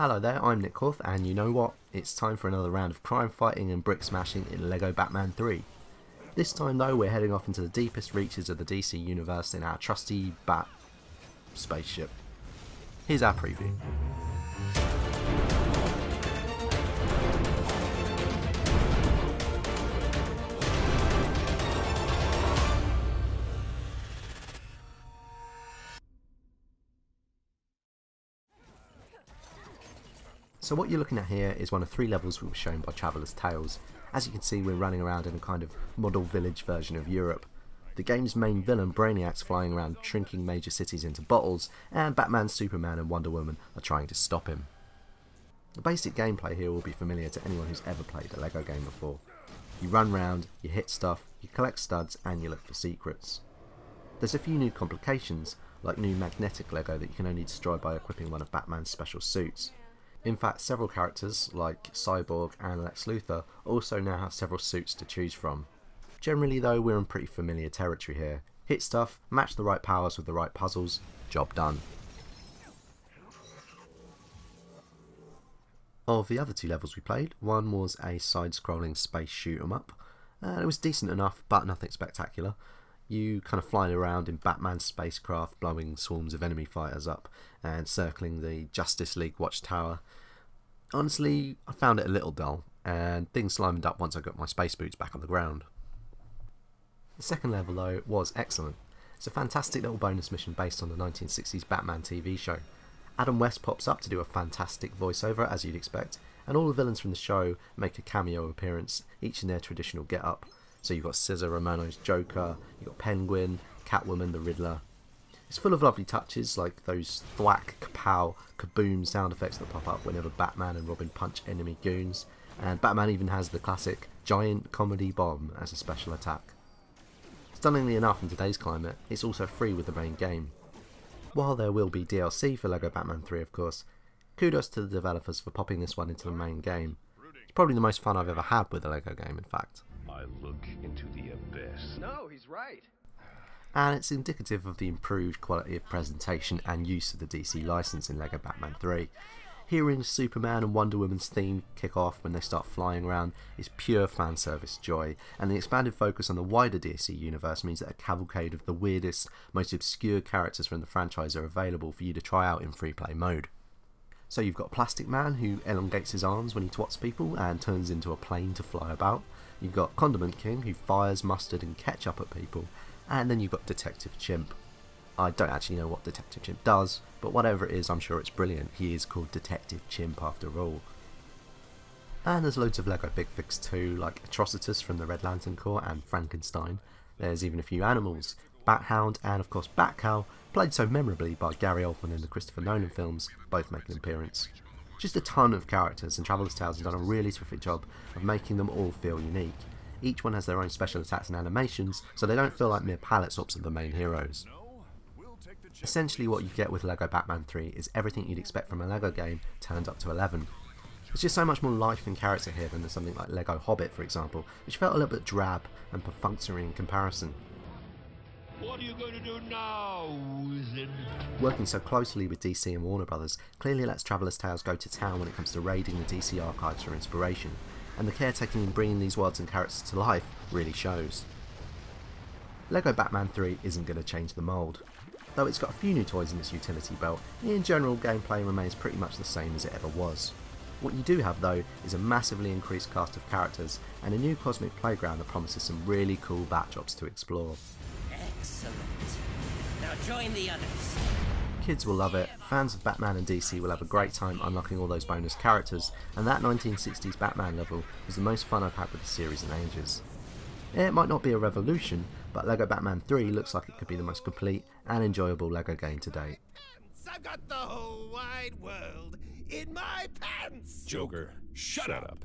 Hello there, I'm Nick Korth, and you know what? It's time for another round of crime fighting and brick smashing in LEGO Batman 3. This time though, we're heading off into the deepest reaches of the DC universe in our trusty Bat spaceship. Here's our preview. So what you're looking at here is one of 3 levels we were shown by Traveller's Tales. As you can see, we're running around in a kind of model village version of Europe. The game's main villain, Brainiac's flying around shrinking major cities into bottles, and Batman, Superman and Wonder Woman are trying to stop him. The basic gameplay here will be familiar to anyone who's ever played a LEGO game before. You run round, you hit stuff, you collect studs and you look for secrets. There's a few new complications, like new magnetic LEGO that you can only destroy by equipping one of Batman's special suits. In fact, several characters, like Cyborg and Lex Luthor, also now have several suits to choose from. Generally though, we're in pretty familiar territory here. Hit stuff, match the right powers with the right puzzles, job done. Of the other 2 levels we played, one was a side-scrolling space shoot-'em-up. It was decent enough, but nothing spectacular. You kind of flying around in Batman's spacecraft, blowing swarms of enemy fighters up and circling the Justice League watchtower. Honestly, I found it a little dull, and things slimed up once I got my space boots back on the ground. The second level though was excellent. It's a fantastic little bonus mission based on the 1960s Batman TV show. Adam West pops up to do a fantastic voiceover, as you'd expect, and all the villains from the show make a cameo appearance, each in their traditional get-up. So you've got Cesar Romano's Joker, you've got Penguin, Catwoman, the Riddler. It's full of lovely touches like those thwack, kapow, kaboom sound effects that pop up whenever Batman and Robin punch enemy goons, and Batman even has the classic giant comedy bomb as a special attack. Stunningly enough, in today's climate, it's also free with the main game. While there will be DLC for LEGO Batman 3 of course, kudos to the developers for popping this one into the main game. It's probably the most fun I've ever had with a LEGO game, in fact. I look into the abyss. No, he's right. And it's indicative of the improved quality of presentation and use of the DC license in LEGO Batman 3. Hearing Superman and Wonder Woman's theme kick off when they start flying around is pure fan service joy, and the expanded focus on the wider DC universe means that a cavalcade of the weirdest, most obscure characters from the franchise are available for you to try out in free play mode. So you've got Plastic Man, who elongates his arms when he twats people and turns into a plane to fly about. You've got Condiment King, who fires mustard and ketchup at people. And then you've got Detective Chimp. I don't actually know what Detective Chimp does, but whatever it is, I'm sure it's brilliant. He is called Detective Chimp after all. And there's loads of LEGO Big Figs too, like Atrocitus from the Red Lantern Corps and Frankenstein. There's even a few animals, Bat-Hound and of course Bat-Cow, played so memorably by Gary Oldman in the Christopher Nolan films, both make an appearance. Just a ton of characters, and Traveller's Tales has done a really terrific job of making them all feel unique. Each one has their own special attacks and animations, so they don't feel like mere palette swaps of the main heroes. Essentially what you get with LEGO Batman 3 is everything you'd expect from a LEGO game turned up to 11. There's just so much more life and character here than there's something like LEGO Hobbit, for example, which felt a little bit drab and perfunctory in comparison. What are you going to do now, wizard? Working so closely with DC and Warner Brothers clearly lets Traveller's Tales go to town when it comes to raiding the DC archives for inspiration, and the caretaking in bringing these worlds and characters to life really shows. LEGO Batman 3 isn't going to change the mould. Though it's got a few new toys in its utility belt, in general gameplay remains pretty much the same as it ever was. What you do have though is a massively increased cast of characters and a new cosmic playground that promises some really cool bat jobs to explore. Excellent. Now join the others. Kids will love it, fans of Batman and DC will have a great time unlocking all those bonus characters, and that 1960s Batman level was the most fun I've had with the series in ages. It might not be a revolution, but LEGO Batman 3 looks like it could be the most complete and enjoyable LEGO game to date. I've got the whole wide world in my pants! Joker, shut up.